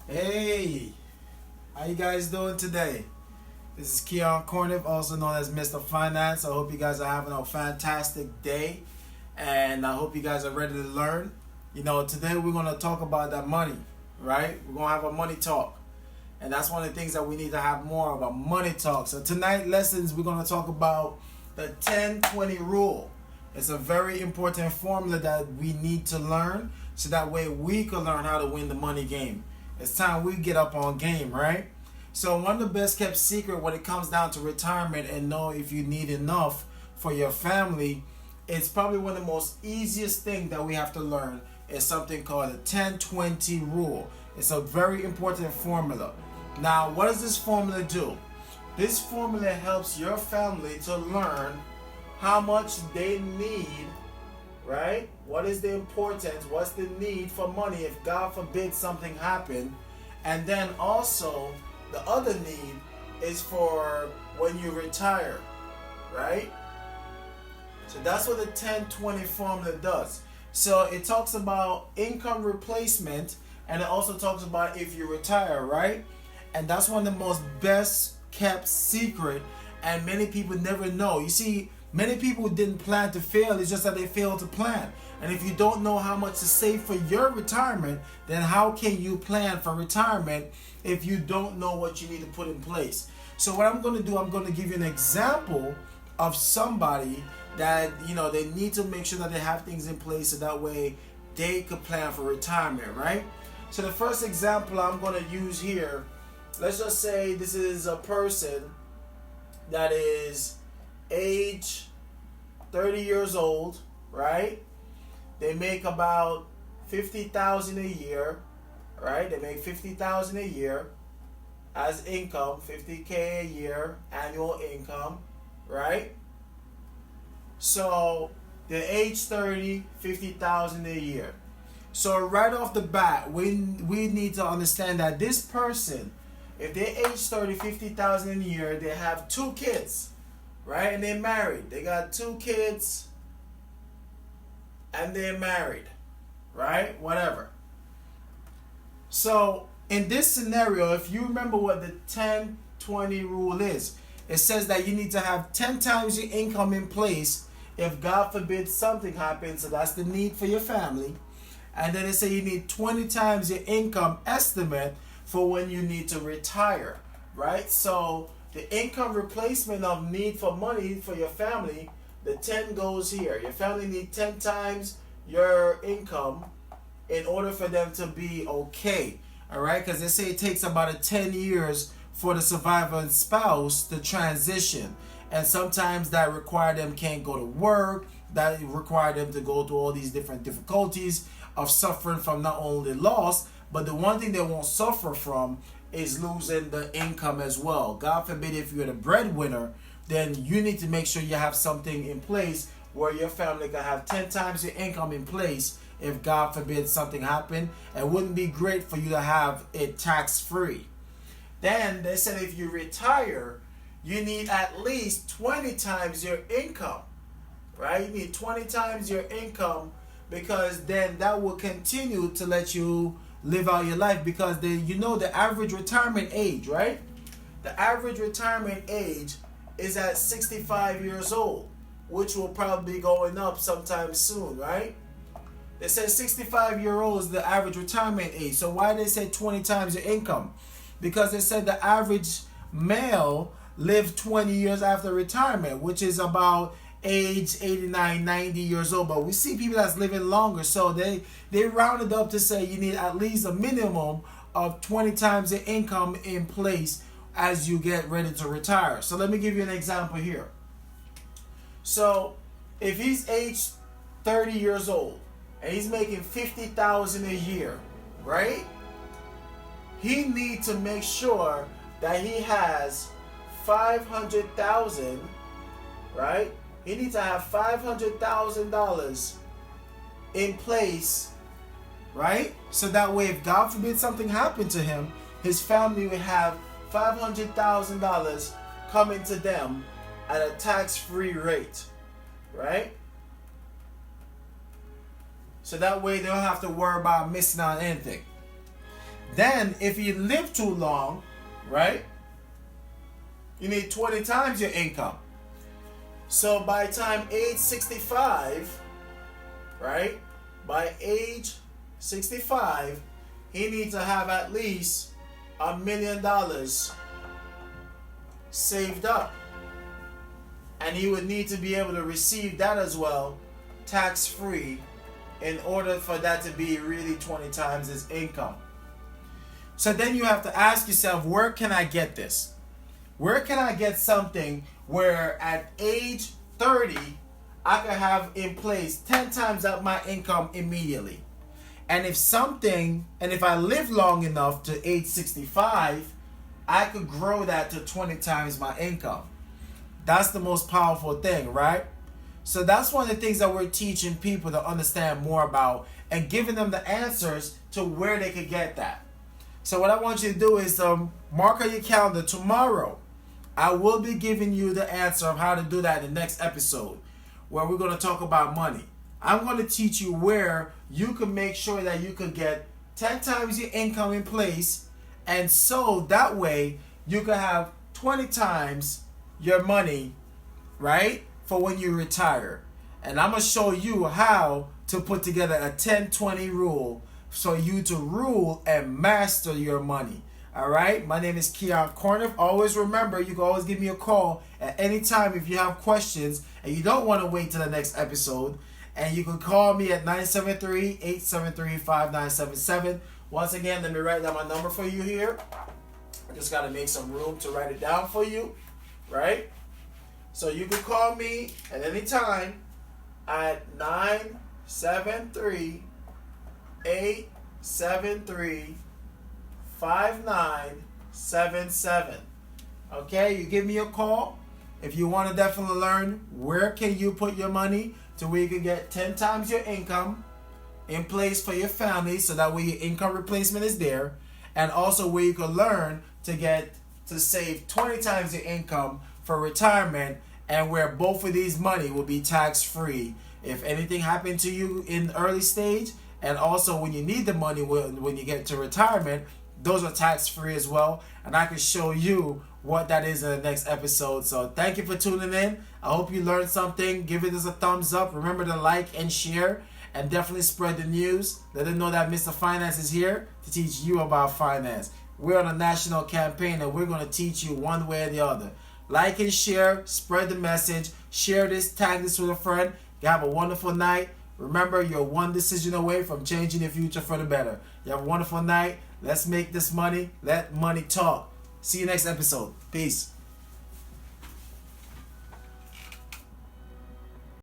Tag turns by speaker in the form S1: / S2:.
S1: Hey, how you guys doing today? This is Keon Corniff, also known as Mr. Finance. I hope you guys are having a fantastic day, and I hope you guys are ready to learn. Today we're going to talk about that money, right? We're going to have a money talk, and that's one of the things that we need to have more of, a money talk. So tonight lessons, we're going to talk about the 10-20 rule. It's a very important formula that we need to learn, so that way we can learn how to win the money game. It's time we get up on game, right? So one of the best kept secret when it comes down to retirement and know if you need enough for your family, it's probably one of the most easiest thing that we have to learn is something called the 10-20 rule. It's a very important formula. Now, what does this formula do? This formula helps your family to learn how much they need, right? What is the importance? What's the need for money if God forbid something happen? And then also the other need is for when you retire, right? So that's what the 10-20 formula does. So it talks about income replacement, and it also talks about if you retire, right? And that's one of the most best kept secret, and many people never know. You see, many people didn't plan to fail. It's just that they failed to plan. And if you don't know how much to save for your retirement, then how can you plan for retirement if you don't know what you need to put in place? So what I'm going to do, I'm going to give you an example of somebody that, they need to make sure that they have things in place so that way they could plan for retirement, right? So the first example I'm going to use here, let's just say this is a person that is age 30 years old, right? They make about 50,000 a year, right? They make 50,000 a year as income, 50K a year annual income, right? So they're age 30, 50,000 a year. So right off the bat, we need to understand that this person, if they're age 30, 50,000 a year, they have two kids, right? And they're married. They got two kids and they're married, right? Whatever. So in this scenario, if you remember what the 10-20 rule is, it says that you need to have 10 times your income in place if God forbid something happens. So that's the need for your family. And then they say you need 20 times your income estimate for when you need to retire, right? So the income replacement of need for money for your family, the 10 goes here. Your family need 10 times your income in order for them to be okay, all right? Because they say it takes about 10 years for the surviving spouse to transition. And sometimes that require them can't go to work, that require them to go through all these different difficulties of suffering from not only loss, but the one thing they won't suffer from is losing the income as well. God forbid if you're the breadwinner, then you need to make sure you have something in place where your family can have 10 times your income in place if God forbid something happened. It wouldn't be great for you to have it tax-free. Then they said if you retire, you need at least 20 times your income, right? You need 20 times your income, because then that will continue to let you live out your life, because the average retirement age, right? The average retirement age is at 65 years old, which will probably be going up sometime soon, right? They said 65-year-old is the average retirement age. So why they say 20 times your income? Because they said the average male lived 20 years after retirement, which is about age 89, 90 years old. But we see people that's living longer, so they rounded up to say you need at least a minimum of 20 times the income in place as you get ready to retire. So let me give you an example here. So if he's age 30 years old and he's making 50,000 a year, right? He needs to make sure that he has 500,000, right? He needs to have $500,000 in place, right? So that way, if God forbid something happened to him, his family would have $500,000 coming to them at a tax-free rate, right? So that way they don't have to worry about missing on anything. Then if you live too long, right, you need 20 times your income. So by time age 65, right, by age 65, he needs to have at least $1 million saved up. And he would need to be able to receive that as well, tax-free, in order for that to be really 20 times his income. So then you have to ask yourself, where can I get this? Where can I get something where at age 30, I can have in place 10 times up my income immediately? And if I live long enough to age 65, I could grow that to 20 times my income. That's the most powerful thing, right? So that's one of the things that we're teaching people to understand more about and giving them the answers to where they could get that. So what I want you to do is mark on your calendar tomorrow. I will be giving you the answer of how to do that in the next episode, where we're going to talk about money. I'm going to teach you where you can make sure that you can get 10 times your income in place, and so that way you can have 20 times your money, right, for when you retire. And I'm going to show you how to put together a 10-20 rule so you to rule and master your money. All right, my name is Keon Corniff. Always remember, you can always give me a call at any time if you have questions and you don't want to wait till the next episode. And you can call me at 973-873-5977. Once again, let me write down my number for you here. I just got to make some room to write it down for you, right? So you can call me at any time at 973-873-5977. Okay, you give me a call if you want to definitely learn where can you put your money to where you can get 10 times your income in place for your family, so that way your income replacement is there, and also where you can learn to save 20 times your income for retirement, and where both of these money will be tax free if anything happened to you in the early stage, and also when you need the money when you get to retirement, those are tax free as well. And I can show you what that is in the next episode. So thank you for tuning in. I hope you learned something. Give it a thumbs up. Remember to like and share, and definitely spread the news. Let them know that Mr. Finance is here to teach you about finance. We're on a national campaign and we're going to teach you one way or the other. Like and share, spread the message, share this, tag this with a friend. You have a wonderful night. Remember, you're one decision away from changing your future for the better. You have a wonderful night. Let's make this money. Let money talk. See you next episode. Peace.